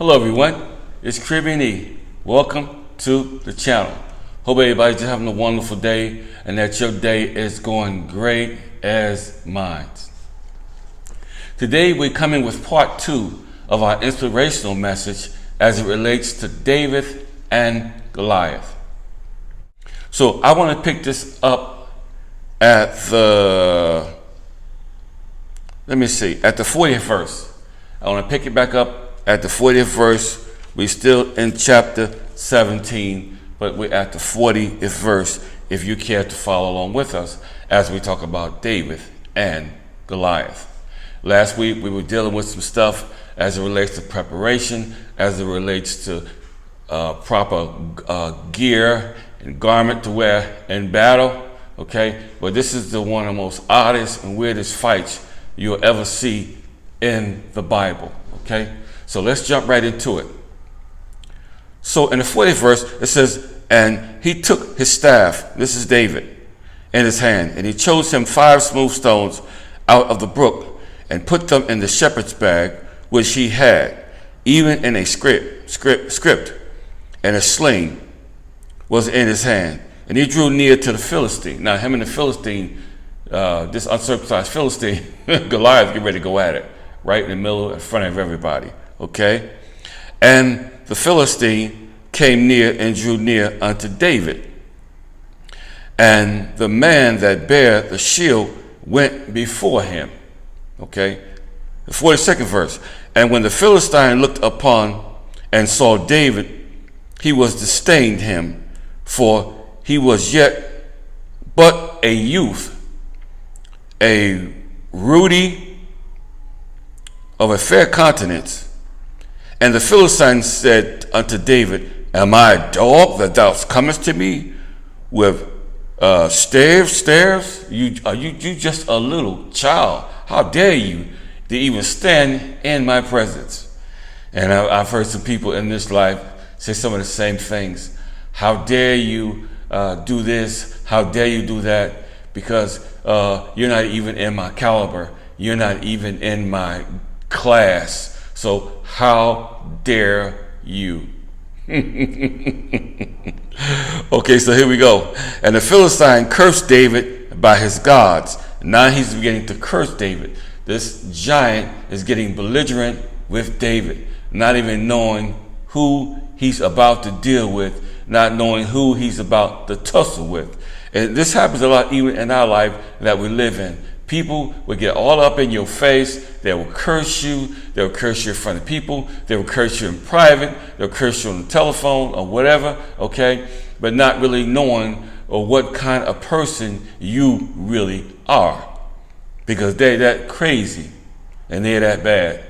Hello everyone, it's Caribbean E. Welcome to the channel. Hope everybody's just having a wonderful day and that your day is going great as mine. Today we're coming with part 2 of our inspirational message as it relates to David and Goliath. So I want to pick this up at the 40th verse. I want to pick it back up at the 40th verse. We're still in chapter 17, but we're at the 40th verse if you care to follow along with us as we talk about David and Goliath. Last week we were dealing with some stuff as it relates to preparation, as it relates to proper gear and garment to wear in battle, okay? But this is one of the most oddest and weirdest fights you'll ever see in the Bible, okay? So let's jump right into it. So in the 40th verse, it says, and he took his staff, this is David, in his hand, and he chose him 5 smooth stones out of the brook and put them in the shepherd's bag, which he had, even in a script, and a sling was in his hand. And he drew near to the Philistine. Now him and the Philistine, this uncircumcised Philistine, Goliath, get ready to go at it, right in the middle, in front of everybody. Okay, and the Philistine came near and drew near unto David. And the man that bare the shield went before him. Okay, the 42nd verse. And when the Philistine looked upon and saw David, he was disdained him, for he was yet but a youth, a ruddy of a fair countenance. And the Philistine said unto David, am I a dog that thou comest to me with staves? You just a little child. How dare you to even stand in my presence? And I've heard some people in this life say some of the same things. How dare you do this? How dare you do that? Because you're not even in my caliber. You're not even in my class. So how dare you? Okay, so here we go. And the Philistine cursed David by his gods. Now he's beginning to curse David. This giant is getting belligerent with David, not even knowing who he's about to deal with, not knowing who he's about to tussle with. And this happens a lot even in our life that we live in. People will get all up in your face. They will curse you. They will curse you in front of people. They will curse you in private. They'll curse you on the telephone or whatever, okay? But not really knowing or what kind of person you really are, because they're that crazy and they're that bad.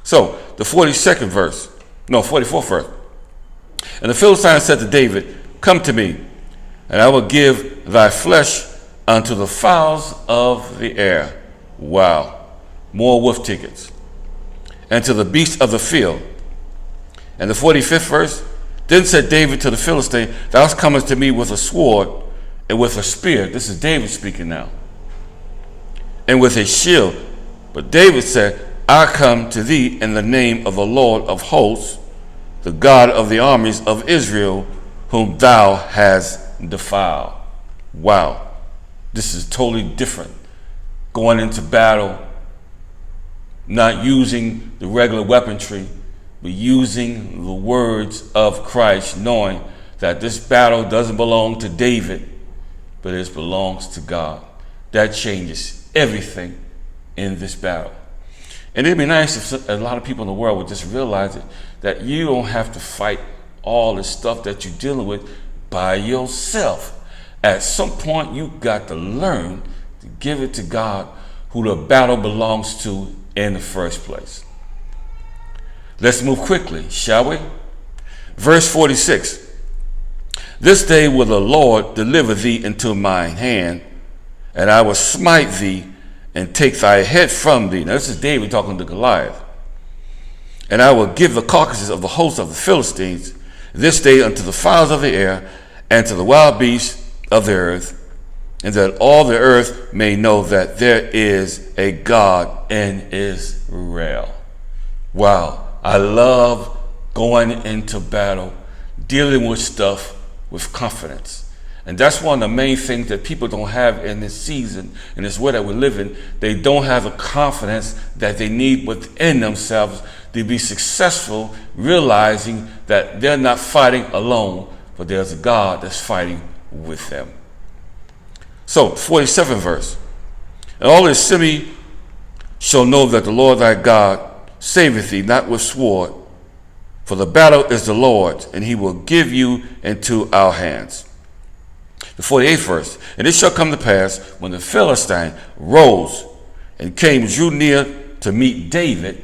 So the 42nd verse, no, 44th verse. And the Philistine said to David, come to me, and I will give thy flesh unto the fowls of the air. Wow. More wolf tickets. And to the beasts of the field. And the 45th verse. Then said David to the Philistine, thou comest to me with a sword and with a spear. This is David speaking now. And with a shield. But David said, I come to thee in the name of the Lord of hosts, the God of the armies of Israel, whom thou hast defiled. Wow. This is totally different. Going into battle, not using the regular weaponry, but using the words of Christ, knowing that this battle doesn't belong to David, but it belongs to God. That changes everything in this battle. And it'd be nice if a lot of people in the world would just realize it, that you don't have to fight all the stuff that you're dealing with by yourself. At some point, you got to learn to give it to God, who the battle belongs to in the first place. Let's move quickly, shall we? Verse 46. This day will the Lord deliver thee into mine hand, and I will smite thee and take thy head from thee. Now this is David talking to Goliath. And I will give the carcasses of the host of the Philistines this day unto the fowls of the air and to the wild beasts of the earth, and that all the earth may know that there is a God in Israel. Wow. I love going into battle, dealing with stuff with confidence. And that's one of the main things that people don't have in this season, in this world that we live in. They don't have the confidence that they need within themselves to be successful, realizing that they're not fighting alone, but there's a God that's fighting with them. So, 47th verse. And all the assembly shall know that the Lord thy God saveth thee, not with sword, for the battle is the Lord's, and he will give you into our hands. The 48th verse. And it shall come to pass, when the Philistine rose and drew near to meet David,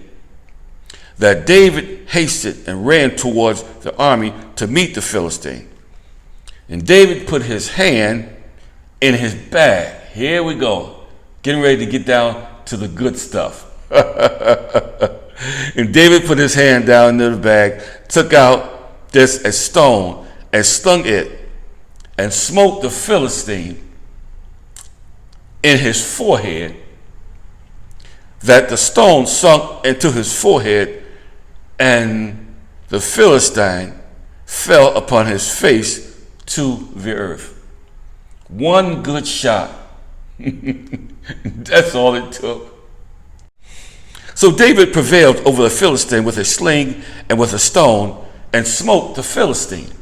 that David hasted and ran towards the army to meet the Philistine. And David put his hand in his bag. Here we go. Getting ready to get down to the good stuff. And David put his hand down into the bag, took out a stone, and slung it, and smote the Philistine in his forehead, that the stone sunk into his forehead, and the Philistine fell upon his face to the earth. One good shot. That's all it took. So David prevailed over the Philistine with a sling and with a stone, and smote the Philistine,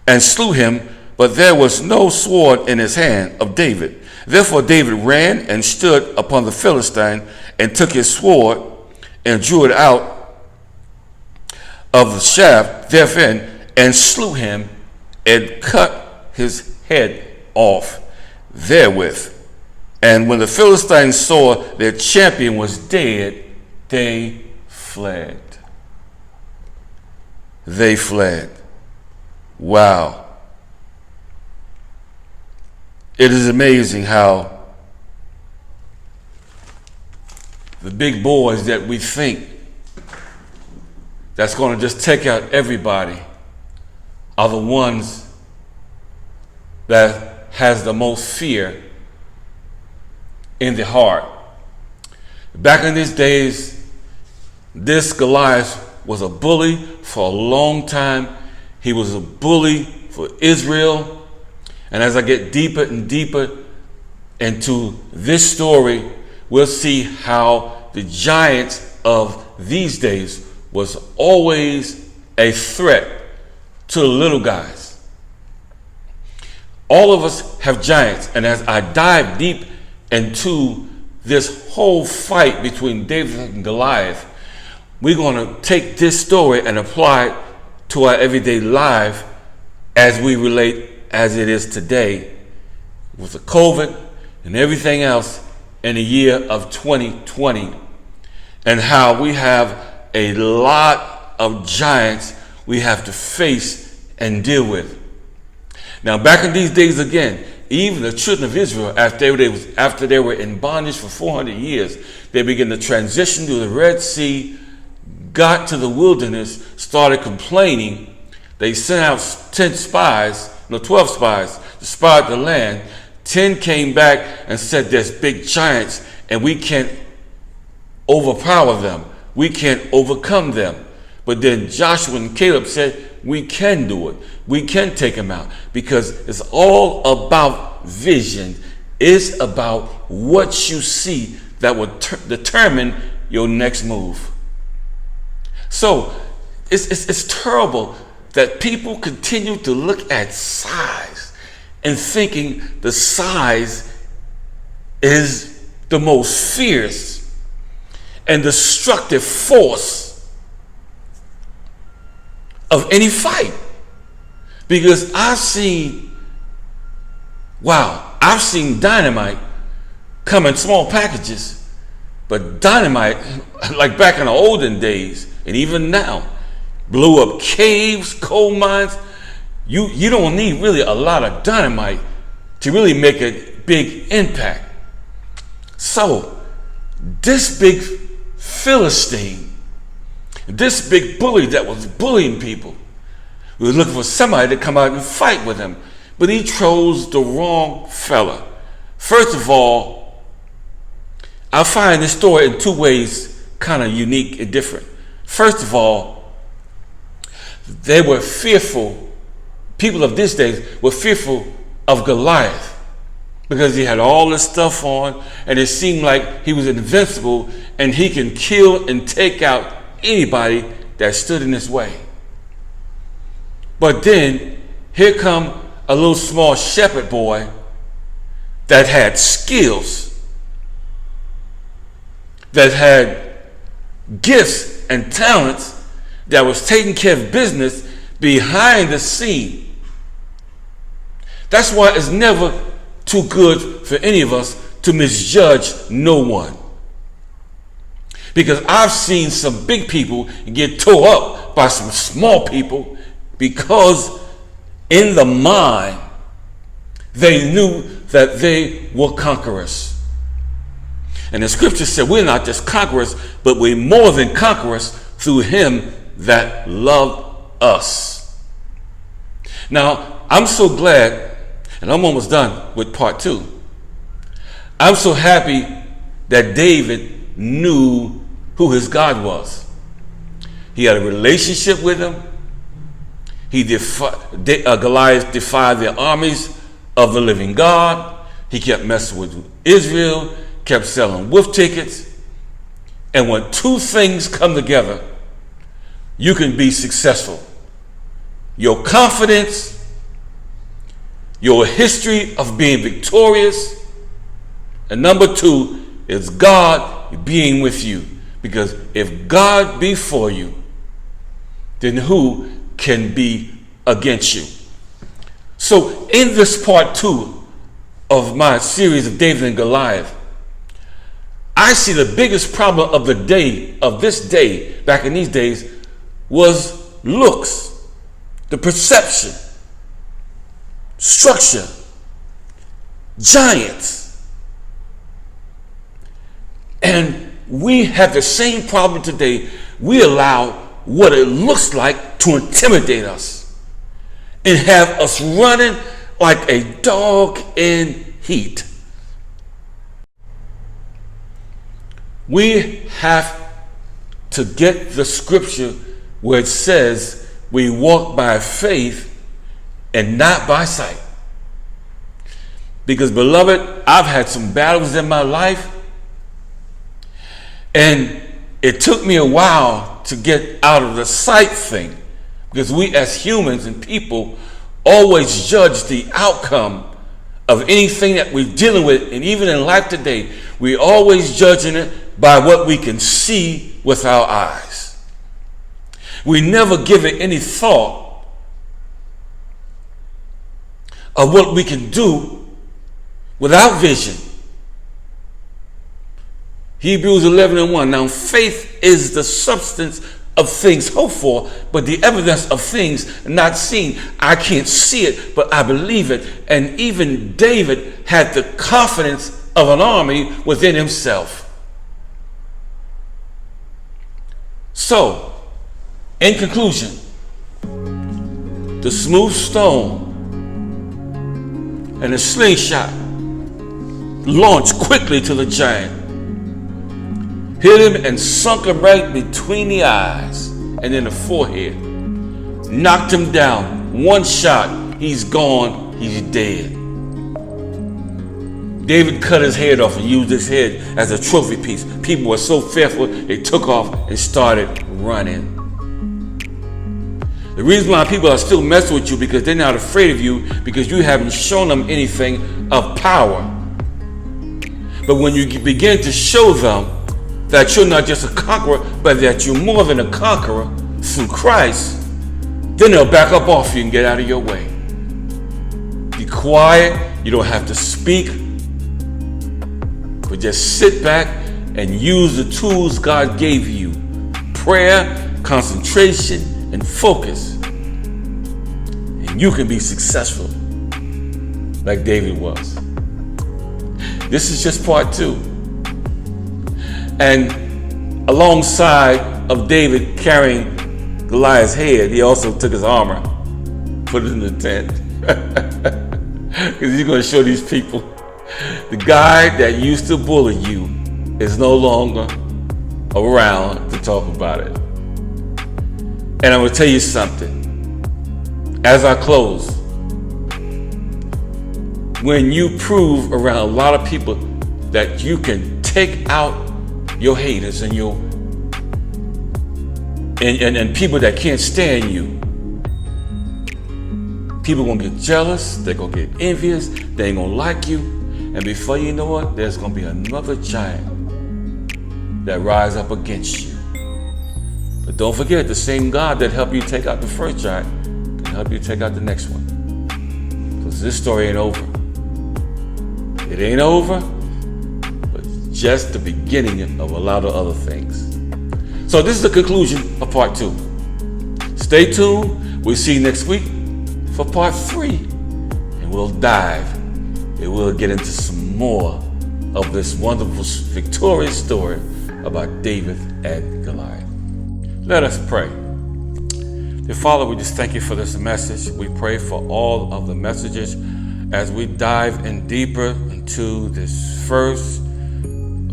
and slew him, but there was no sword in his hand of David. Therefore David ran and stood upon the Philistine, and took his sword, and drew it out of the shaft therein, and slew him, and cut his head off therewith. And when the Philistines saw their champion was dead, they fled. They fled. Wow. It is amazing how the big boys that we think that's going to just take out everybody are the ones that has the most fear in the heart. Back in these days, this Goliath was a bully for a long time. He was a bully for Israel. And as I get deeper and deeper into this story, we'll see how the giants of these days was always a threat to the little guys. All of us have giants, and as I dive deep into this whole fight between David and Goliath, we're going to take this story and apply it to our everyday life as we relate as it is today with the COVID and everything else in the year of 2020, and how we have a lot of giants we have to face and deal with. Now, back in these days again, even the children of Israel, after they were in bondage for 400 years, they began to transition through the Red Sea, got to the wilderness, started complaining. They sent out 12 spies to spy out the land. 10 came back and said, there's big giants and we can't overpower them. We can't overcome them. But then Joshua and Caleb said, we can do it. We can take them out, because it's all about vision. It's about what you see that will determine your next move. So it's terrible that people continue to look at size and thinking the size is the most fierce and destructive force of any fight. Because I've seen dynamite come in small packages, but dynamite, like back in the olden days and even now, blew up caves, coal mines. You don't need really a lot of dynamite to really make a big impact. So this big Philistine, this big bully that was bullying people, we were looking for somebody to come out and fight with him, but he chose the wrong fella. First of all, I find this story in two ways kind of unique and different. First of all, they were fearful. People of this day were fearful of Goliath because he had all this stuff on and it seemed like he was invincible and he can kill and take out anybody that stood in his way. But then here come a little small shepherd boy that had skills, that had gifts and talents, that was taking care of business behind the scene. That's why it's never too good for any of us to misjudge no one. Because I've seen some big people get tore up by some small people because in the mind they knew that they were conquerors. And the scripture said we're not just conquerors, but we're more than conquerors through him that loved us. Now, I'm so glad, and I'm almost done with part 2. I'm so happy that David knew who his God was. He had a relationship with him. Goliath defied the armies of the living God. He kept messing with Israel, kept selling wolf tickets. And when two things come together, you can be successful. Your confidence, your history of being victorious, and number 2 is God being with you. Because if God be for you, then who can be against you? So in this part 2 of my series of David and Goliath, I see the biggest problem of this day, back in these days, was looks, the perception, structure, giants. And we have the same problem today. We allow what it looks like to intimidate us and have us running like a dog in heat. We have to get the scripture where it says we walk by faith and not by sight. Because, beloved, I've had some battles in my life, and it took me a while to get out of the sight thing, because we as humans and people always judge the outcome of anything that we're dealing with. And even in life today, we're always judging it by what we can see with our eyes. We never give it any thought of what we can do without vision. Hebrews 11:1. Now faith is the substance of things hoped for, but the evidence of things not seen. I can't see it, but I believe it. And even David had the confidence of an army within himself. So, in conclusion, the smooth stone and the slingshot launched quickly to the giant, hit him and sunk him right between the eyes and in the forehead. Knocked him down. One shot, he's gone, he's dead. David cut his head off and used his head as a trophy piece. People were so fearful, they took off and started running. The reason why people are still messing with you, because they're not afraid of you, because you haven't shown them anything of power. But when you begin to show them that you're not just a conqueror, but that you're more than a conqueror through Christ, then they'll back up off you and get out of your way. Be quiet. You don't have to speak, but just sit back and use the tools God gave you: prayer, concentration, and focus. And you can be successful like David was. This is just part 2. And alongside of David carrying Goliath's head, he also took his armor, put it in the tent. Because he's going to show these people, the guy that used to bully you is no longer around to talk about it. And I will tell you something as I close. When you prove around a lot of people that you can take out your haters and and people that can't stand you, people gonna get jealous, they're gonna get envious, they ain't gonna like you, and before you know it, there's gonna be another giant that rise up against you. But don't forget, the same God that helped you take out the first giant can help you take out the next one. Because this story ain't over. It ain't over, but it's just the beginning of a lot of other things. So this is the conclusion of part 2. Stay tuned. We'll see you next week for part 3. And we'll dive and we'll get into some more of this wonderful, victorious story about David and Goliath. Let us pray. Dear Father, we just thank you for this message. We pray for all of the messages as we dive in deeper into this first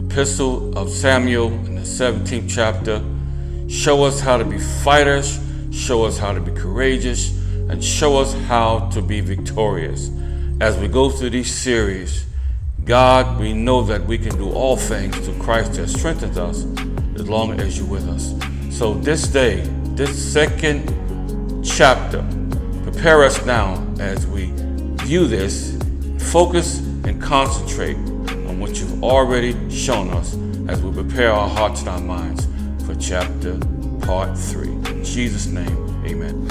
epistle of Samuel in the 17th chapter. Show us how to be fighters, show us how to be courageous, and show us how to be victorious. As we go through these series, God, we know that we can do all things through Christ that strengthens us as long as you're with us. So this day, this second chapter, prepare us now as we view this, focus and concentrate on what you've already shown us as we prepare our hearts and our minds for part 3. In Jesus' name, amen.